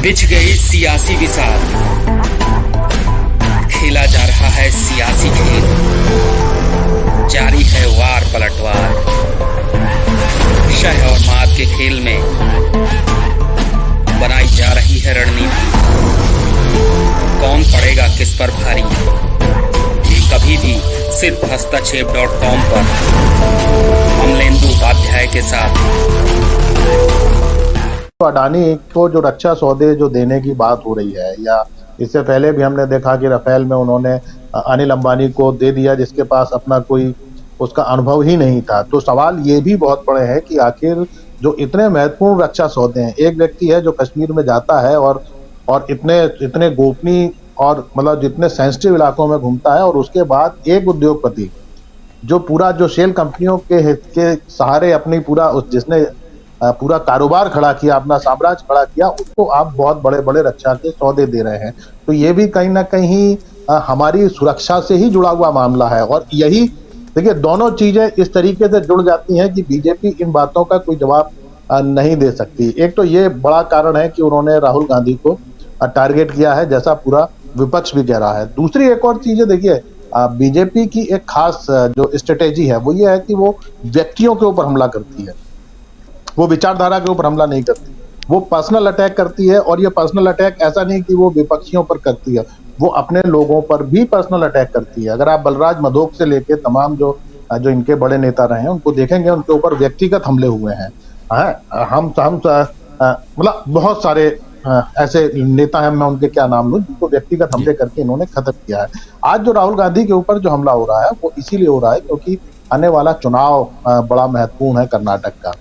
बिछ गई सियासी विसार, खेला जा रहा है सियासी खेल, जारी है वार पलटवार। शह और मात के खेल में बनाई जा रही है रणनीति। कौन पड़ेगा किस पर भारी, ये कभी भी सिर्फ हस्तक्षेप.com पर अमलेंदु उपाध्याय के साथ। अडानी को जो रक्षा सौदे जो देने की बात हो रही है, या इससे पहले भी हमने देखा कि राफेल में उन्होंने अनिल अंबानी को दे दिया जिसके पास अपना कोई उसका अनुभव ही नहीं था। तो सवाल ये भी बहुत बड़े हैं कि आखिर जो इतने महत्वपूर्ण रक्षा सौदे हैं, एक व्यक्ति है जो कश्मीर में जाता है और इतने गोपनीय और मतलब जितने सेंसिटिव इलाकों में घूमता है, और उसके बाद एक उद्योगपति जो पूरा जो शेल कंपनियों के सहारे अपनी जिसने पूरा कारोबार खड़ा किया, अपना साम्राज्य खड़ा किया, उसको आप बहुत बड़े बड़े रक्षा के सौदे दे रहे हैं। तो ये भी कहीं ना कहीं हमारी सुरक्षा से ही जुड़ा हुआ मामला है। और यही देखिए, दोनों चीजें इस तरीके से जुड़ जाती हैं कि बीजेपी इन बातों का कोई जवाब नहीं दे सकती। एक तो ये बड़ा कारण है कि उन्होंने राहुल गांधी को टारगेट किया है, जैसा पूरा विपक्ष भी कह रहा है। दूसरी एक और चीज है, देखिए बीजेपी की एक खास जो स्ट्रेटेजी है वो ये है कि वो व्यक्तियों के ऊपर हमला करती है, वो विचारधारा के ऊपर हमला नहीं करती, वो पर्सनल अटैक करती है। और ये पर्सनल अटैक ऐसा नहीं कि वो विपक्षियों पर करती है, वो अपने लोगों पर भी पर्सनल अटैक करती है। अगर आप बलराज मधोक से लेके तमाम जो इनके बड़े नेता रहे हैं उनको देखेंगे, उनके ऊपर व्यक्तिगत हमले हुए हैं। हम मतलब बहुत सारे ऐसे नेता हैं, मैं उनके क्या नाम लूं, जिनको व्यक्तिगत हमले करके इन्होंने खत्म किया है। आज जो राहुल गांधी के ऊपर जो हमला हो रहा है वो इसीलिए हो रहा है क्योंकि आने वाला चुनाव बड़ा महत्वपूर्ण है कर्नाटक का।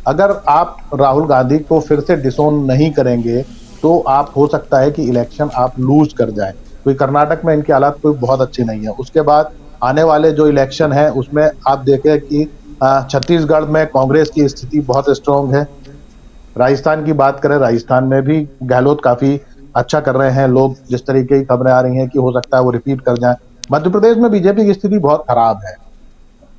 अगर आप राहुल गांधी को फिर से डिसोन नहीं करेंगे तो आप हो सकता है कि इलेक्शन आप लूज कर जाएं। कोई कर्नाटक में इनकी हालात कोई बहुत अच्छी नहीं है। उसके बाद आने वाले जो इलेक्शन है उसमें आप देखें कि छत्तीसगढ़ में कांग्रेस की स्थिति बहुत स्ट्रांग है। राजस्थान की बात करें, राजस्थान में भी गहलोत काफी अच्छा कर रहे हैं। लोग जिस तरीके की खबरें आ रही हैं कि हो सकता है वो रिपीट कर जाए। मध्य प्रदेश में बीजेपी की स्थिति बहुत खराब है।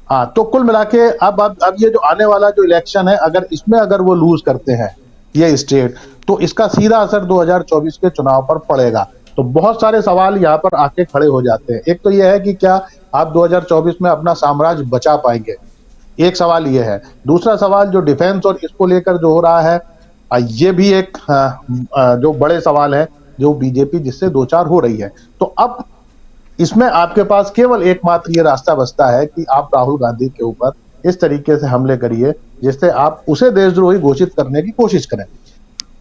हाँ, तो कुल मिला के अब ये जो आने वाला जो इलेक्शन है, अगर वो लूज करते हैं ये स्टेट, तो इसका सीधा असर 2024 के चुनाव पर पड़ेगा। तो बहुत सारे सवाल यहाँ पर आके खड़े हो जाते हैं। एक तो ये है कि क्या आप 2024 में अपना साम्राज्य बचा पाएंगे, एक सवाल ये है। दूसरा सवाल जो डिफेंस और इसको लेकर जो हो रहा है, ये भी एक जो बड़े सवाल है जो बीजेपी जिससे दो चार हो रही है। तो अब इसमें आपके पास केवल एकमात्र ये रास्ता बचता है कि आप राहुल गांधी के ऊपर इस तरीके से हमले करिए जिससे आप उसे देशद्रोही घोषित करने की कोशिश करें।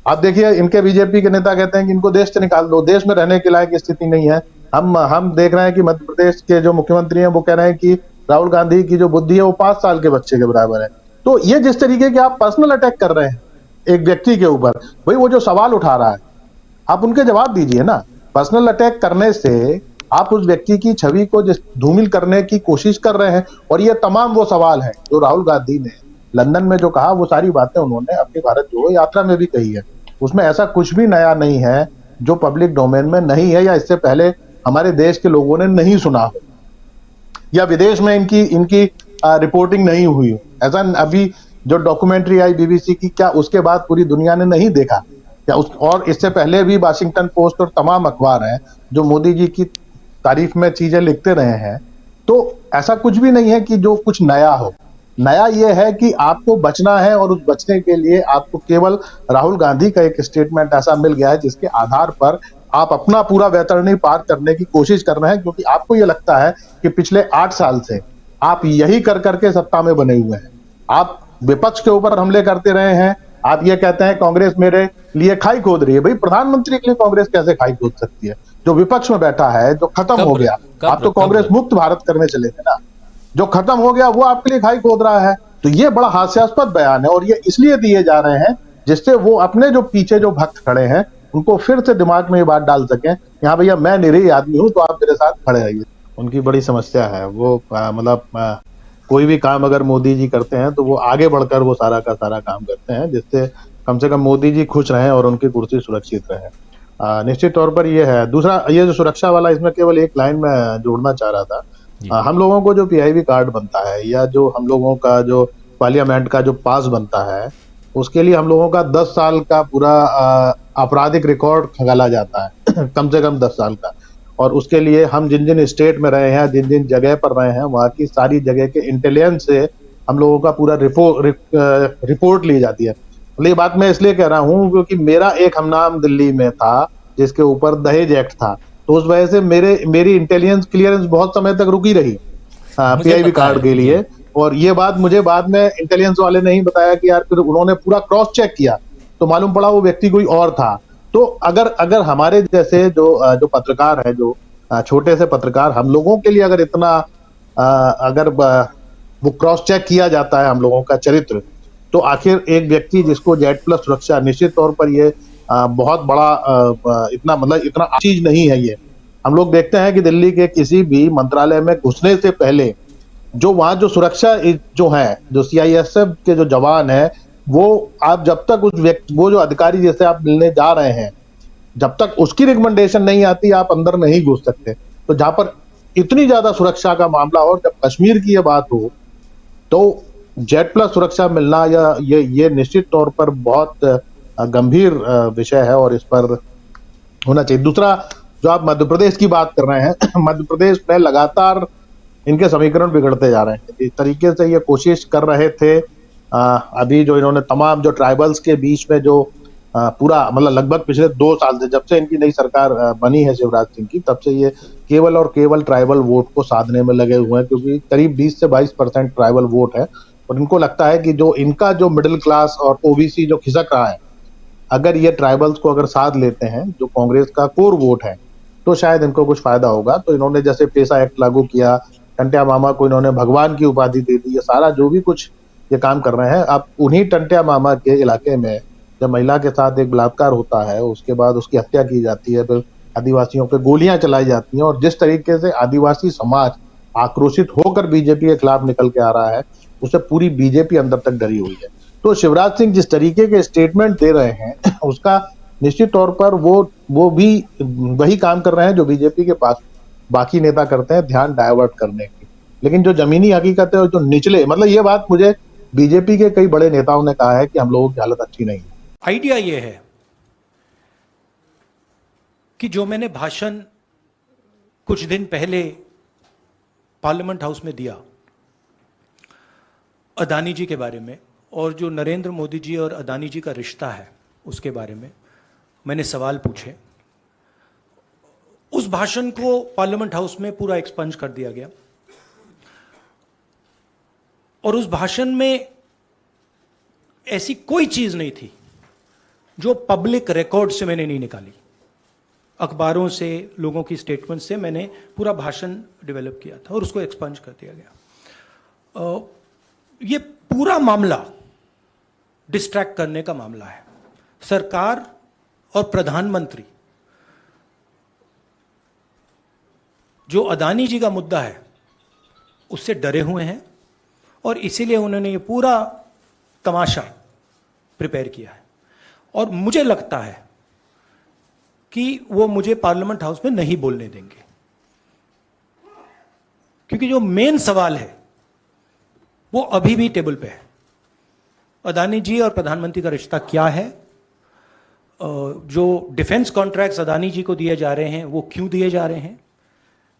आप देखिए, इनके बीजेपी के नेता कहते हैं कि इनको देश से निकाल दो, देश में रहने के लायक स्थिति नहीं है। हम देख रहे हैं कि मध्य प्रदेश के जो मुख्यमंत्री हैं वो कह रहे हैं कि राहुल गांधी की जो बुद्धि है वो 5 साल के बच्चे के बराबर है। तो ये जिस तरीके के आप पर्सनल अटैक कर रहे हैं एक व्यक्ति के ऊपर, भाई वो जो सवाल उठा रहा है आप उनके जवाब दीजिए ना। पर्सनल अटैक करने से आप उस व्यक्ति की छवि को धूमिल करने की कोशिश कर रहे हैं। और ये तमाम वो सवाल हैं जो राहुल गांधी ने लंदन में जो कहा, वो सारी बातें उन्होंने अपनी भारत जोड़ो यात्रा में भी कही है। उसमें ऐसा कुछ भी नया नहीं है जो पब्लिक डोमेन में नहीं है या इससे पहले हमारे देश के लोगों ने नहीं सुना हो या विदेश में इनकी रिपोर्टिंग नहीं हुई हो। ऐसा अभी जो डॉक्यूमेंट्री आई बीबीसी की, क्या उसके बाद पूरी दुनिया ने नहीं देखा? और इससे पहले भी वाशिंगटन पोस्ट और तमाम अखबार हैं जो मोदी जी की तारीफ में चीजें लिखते रहे हैं। तो ऐसा कुछ भी नहीं है कि जो कुछ नया हो। नया ये है कि आपको बचना है और उस बचने के लिए आपको केवल राहुल गांधी का एक स्टेटमेंट ऐसा मिल गया है जिसके आधार पर आप अपना पूरा वैतरणी पार करने की कोशिश कर रहे हैं। क्योंकि आपको ये लगता है कि पिछले 8 साल से आप यही कर करके सत्ता में बने हुए हैं। आप विपक्ष के ऊपर हमले करते रहे हैं। आप ये कहते हैं कांग्रेस मेरे लिए खाई खोद रही है। भाई प्रधानमंत्री के लिए कांग्रेस कैसे खाई खोद सकती है? जो विपक्ष में बैठा है, जो खत्म हो गया, आप तो कांग्रेस मुक्त भारत करने चले थे ना, जो खत्म हो गया वो आपके लिए खाई खोद रहा है। तो ये बड़ा हास्यास्पद बयान है और ये इसलिए दिए जा रहे हैं जिससे वो अपने जो पीछे जो भक्त खड़े हैं उनको फिर से दिमाग में ये बात डाल सकें, यहाँ भैया मैं निरीह आदमी हूं तो आप मेरे साथ खड़े रहिए। उनकी बड़ी समस्या है। वो मतलब कोई भी काम अगर मोदी जी करते हैं तो वो आगे बढ़कर वो सारा का सारा काम करते हैं जिससे कम से कम मोदी जी खुश रहें और उनकी कुर्सी सुरक्षित रहे। निश्चित तौर पर ये है। दूसरा, ये जो सुरक्षा वाला, इसमें केवल एक लाइन में जोड़ना चाह रहा था। हम लोगों को जो पीआईबी कार्ड बनता है या जो हम लोगों का जो पार्लियामेंट का जो पास बनता है, उसके लिए हम लोगों का 10 साल का पूरा आपराधिक रिकॉर्ड खंगाला जाता है कम से कम 10 साल का। और उसके लिए हम जिन जिन स्टेट में रहे हैं, जिन जिन जगह पर रहे हैं, वहाँ की सारी जगह के इंटेलिजेंस से हम लोगों का पूरा रिपोर्ट ली जाती है। मतलब ये बात मैं इसलिए कह रहा हूँ क्योंकि मेरा एक हमनाम दिल्ली में था जिसके ऊपर दहेज एक्ट था, तो उस वजह से मेरी इंटेलिजेंस क्लियरेंस बहुत समय तक रुकी रही पीआईबी कार्ड के लिए। और ये बात मुझे बाद में इंटेलिजेंस वाले ने ही बताया कि यार फिर उन्होंने पूरा क्रॉस चेक किया तो मालूम पड़ा वो व्यक्ति कोई और था। तो अगर हमारे जैसे जो पत्रकार है, जो छोटे से पत्रकार, हम लोगों के लिए अगर इतना अगर वो क्रॉस चेक किया जाता है हम लोगों का चरित्र, तो आखिर एक व्यक्ति जिसको जेड प्लस सुरक्षा, निश्चित तौर पर ये बहुत बड़ा इतना चीज नहीं है। ये हम लोग देखते हैं कि दिल्ली के किसी भी मंत्रालय में घुसने से पहले जो वहां जो सुरक्षा जो है, जो सीआईएसएफ के जो जवान है, वो आप जब तक वो जो अधिकारी जैसे आप मिलने जा रहे हैं, जब तक उसकी रिकमेंडेशन नहीं आती आप अंदर नहीं घुस सकते। तो जहां पर इतनी ज्यादा सुरक्षा का मामला हो, जब कश्मीर की ये बात हो, तो जेड प्लस सुरक्षा मिलना या ये निश्चित तौर पर बहुत गंभीर विषय है और इस पर होना चाहिए। दूसरा, जो आप मध्य प्रदेश की बात कर रहे हैं, मध्य प्रदेश में लगातार इनके समीकरण बिगड़ते जा रहे हैं। इस तरीके से ये कोशिश कर रहे थे अभी जो इन्होंने तमाम जो ट्राइबल्स के बीच में जो पूरा मतलब लगभग पिछले 2 साल से, जब से इनकी नई सरकार बनी है शिवराज सिंह की, तब से ये केवल और केवल ट्राइबल वोट को साधने में लगे हुए हैं, क्योंकि करीब 20 से 22% ट्राइबल वोट है। और इनको लगता है कि जो इनका जो मिडिल क्लास और ओबीसी जो खिसक रहा है, अगर ये ट्राइबल्स को अगर साथ लेते हैं, जो कांग्रेस का कोर वोट है, तो शायद इनको कुछ फायदा होगा। तो इन्होंने जैसे पेशा एक्ट लागू किया, टंट्या मामा को इन्होंने भगवान की उपाधि दे दी, ये सारा जो भी कुछ ये काम कर रहे हैं, अब उन्हीं टंट्या मामा के इलाके में जब महिला के साथ एक बलात्कार होता है, उसके बाद उसकी हत्या की जाती है, फिर आदिवासियों पे गोलियां चलाई जाती हैं, और जिस तरीके से आदिवासी समाज आक्रोशित होकर बीजेपी के खिलाफ निकल के आ रहा है, उससे पूरी बीजेपी अंदर तक डरी हुई है। तो शिवराज सिंह जिस तरीके के स्टेटमेंट दे रहे हैं उसका निश्चित तौर पर वो भी वही काम कर रहे हैं जो बीजेपी के पास बाकी नेता करते हैं, ध्यान डाइवर्ट करने की। लेकिन जो जमीनी हकीकत है और जो निचले, मतलब ये बात मुझे बीजेपी के कई बड़े नेताओं ने कहा है कि हम लोगों की हालत अच्छी नहीं है। आइडिया ये है कि जो मैंने भाषण कुछ दिन पहले पार्लियामेंट हाउस में दिया अदानी जी के बारे में, और जो नरेंद्र मोदी जी और अदानी जी का रिश्ता है उसके बारे में मैंने सवाल पूछे, उस भाषण को पार्लियामेंट हाउस में पूरा एक्सपंज कर दिया गया। और उस भाषण में ऐसी कोई चीज नहीं थी जो पब्लिक रिकॉर्ड से मैंने नहीं निकाली। अखबारों से, लोगों की स्टेटमेंट से मैंने पूरा भाषण डेवलप किया था और उसको एक्सपंज कर दिया गया। ये पूरा मामला डिस्ट्रैक्ट करने का मामला है। सरकार और प्रधानमंत्री जो अदानी जी का मुद्दा है उससे डरे हुए हैं, और इसीलिए उन्होंने ये पूरा तमाशा प्रिपेयर किया है। और मुझे लगता है कि वो मुझे पार्लियामेंट हाउस में नहीं बोलने देंगे, क्योंकि जो मेन सवाल है वो अभी भी टेबल पे है। अदानी जी और प्रधानमंत्री का रिश्ता क्या है? जो डिफेंस कॉन्ट्रैक्ट्स अदानी जी को दिए जा रहे हैं वो क्यों दिए जा रहे हैं?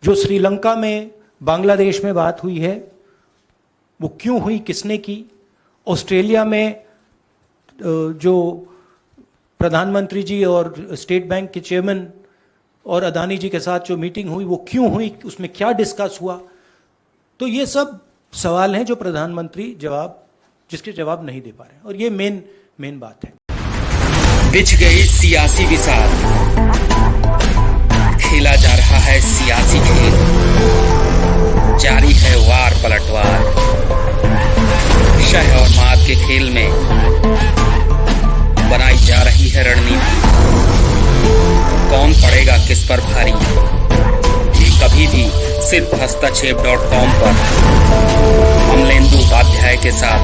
जो श्रीलंका में, बांग्लादेश में बात हुई है वो क्यों हुई, किसने की? ऑस्ट्रेलिया में जो प्रधानमंत्री जी और स्टेट बैंक के चेयरमैन और अदानी जी के साथ जो मीटिंग हुई वो क्यों हुई, उसमें क्या डिस्कस हुआ? तो ये सब सवाल हैं जो प्रधानमंत्री जिसके जवाब नहीं दे पा रहे हैं, और ये मेन बात है। बिछ गई सियासी विसार, खेला जा रहा है सियासी खेल, जारी है वार पलटवार। शह और मात के खेल में बनाई जा रही है रणनीति, कौन पड़ेगा किस पर भारी, ये कभी भी सिर्फ hastachep.com पर अमलेंदु उपाध्याय के साथ